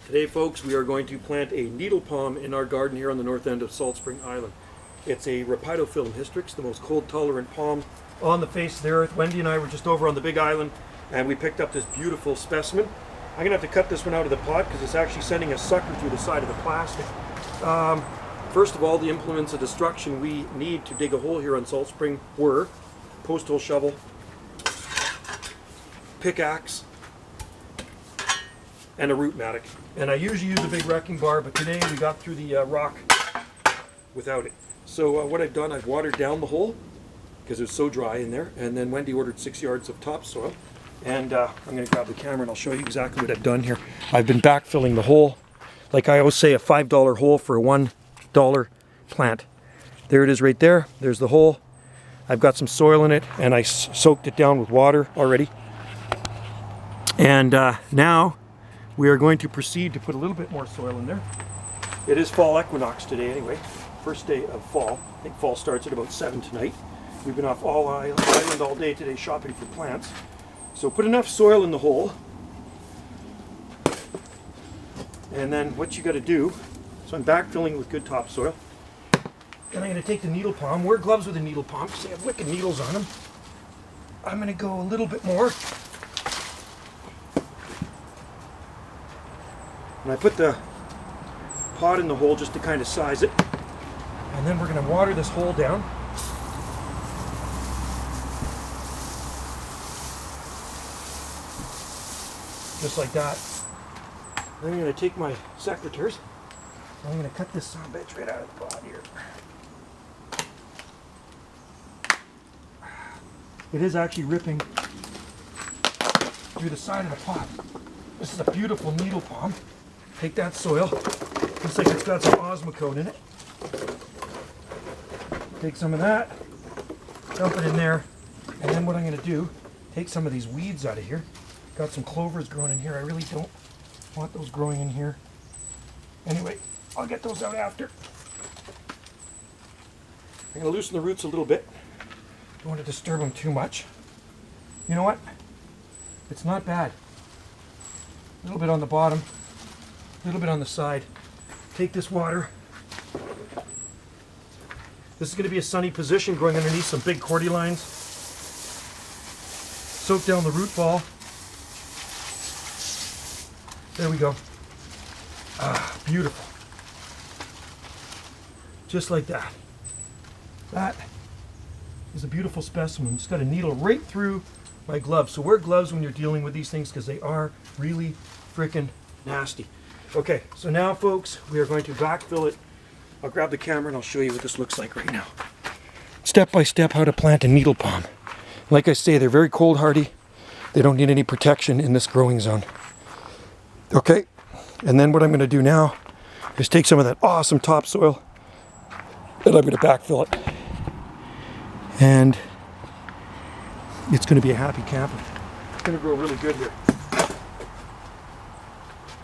Today, folks, we are going to plant a needle palm in our garden here on the north end of Salt Spring Island. It's a Rhapidophyllum hystrix, the most cold-tolerant palm on the face of the earth. Wendy and I were just over on the big island and we picked up this beautiful specimen. I'm going to have to cut this one out of the pot because it's actually sending a sucker through the side of the plastic. First of all, the implements of destruction we need to dig a hole here on Salt Spring were post hole shovel, pickaxe, and a root mattock. And I usually use a big wrecking bar, but today we got through the rock without it. So what I've done, I've watered down the hole because it was so dry in there, and then Wendy ordered 6 yards of topsoil. And I'm going to grab the camera and I'll show you exactly what I've done here. I've been backfilling the hole, like I always say, a $5 hole for a $1 plant. There it is right there. There's the hole. I've got some soil in it and I soaked it down with water already. And now we are going to proceed to put a little bit more soil in there. It is fall equinox today anyway, first day of fall. I think fall starts at about 7 tonight. We've been off all island all day today shopping for plants. So put enough soil in the hole. And then what you got to do, so I'm backfilling with good topsoil. And I'm going to take the needle palm, wear gloves with a needle palm because they have wicked needles on them. I'm going to go a little bit more. And I put the pot in the hole just to kind of size it. And then we're going to water this hole down. Just like that. Then I'm going to take my secateurs. I'm going to cut this son of a bitch right out of the pot here. It is actually ripping through the side of the pot. This is a beautiful needle palm. Take that soil. Looks like it's got some osmocote in it. Take some of that, dump it in there, and then what I'm going to do, take some of these weeds out of here. Got some clovers growing in here. I really don't want those growing in here. Anyway, I'll get those out after. I'm going to loosen the roots a little bit. Don't want to disturb them too much. You know what? It's not bad. A little bit on the bottom, a little bit on the side. Take this water. This is going to be a sunny position growing underneath some big cordylines. Soak down the root ball. There we go. Ah, beautiful. Just like that. That is a beautiful specimen. It's got a needle right through my gloves. So wear gloves when you're dealing with these things because they are really freaking nasty. Okay, so now folks, we are going to backfill it. I'll grab the camera and I'll show you what this looks like right now. Step by step how to plant a needle palm. Like I say, they're very cold hardy. They don't need any protection in this growing zone. Okay, and then what I'm going to do now is take some of that awesome topsoil and I'm going to backfill it. And it's going to be a happy camper. It's going to grow really good here.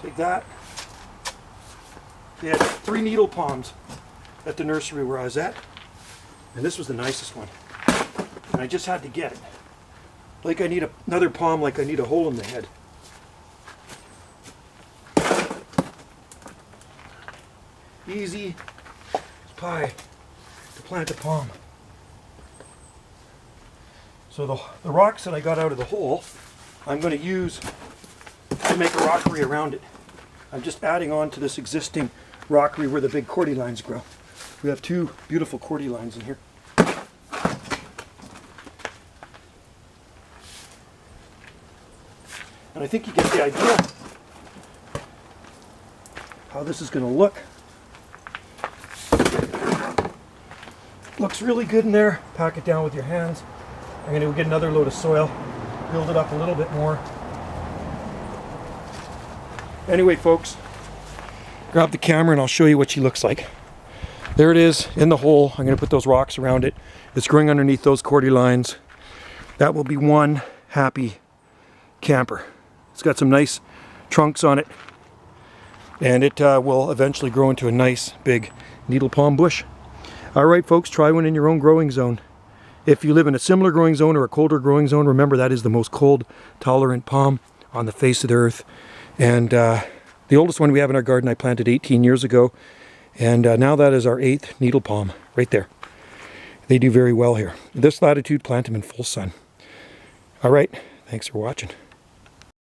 Take that. They had 3 needle palms at the nursery where I was at, and this was the nicest one. And I just had to get it. Like I need another palm, like I need a hole in the head. Easy as pie to plant a palm. So the rocks that I got out of the hole, I'm going to use to make a rockery around it. I'm just adding on to this existing rockery where the big cordylines grow. We have 2 beautiful cordylines in here. And I think you get the idea how this is going to look. Looks really good in there. Pack it down with your hands. I'm going to get another load of soil, build it up a little bit more. Anyway, folks, grab the camera and I'll show you what she looks like. There it is in the hole. I'm going to put those rocks around it. It's growing underneath those cordylines. That will be one happy camper. It's got some nice trunks on it, and it will eventually grow into a nice big needle palm bush. All right, folks, try one in your own growing zone. If you live in a similar growing zone or a colder growing zone, remember that is the most cold tolerant palm on the face of the earth. And The oldest one we have in our garden I planted 18 years ago, and now that is our 8th needle palm right there. They do very well here. This latitude, plant them in full sun. All right, thanks for watching.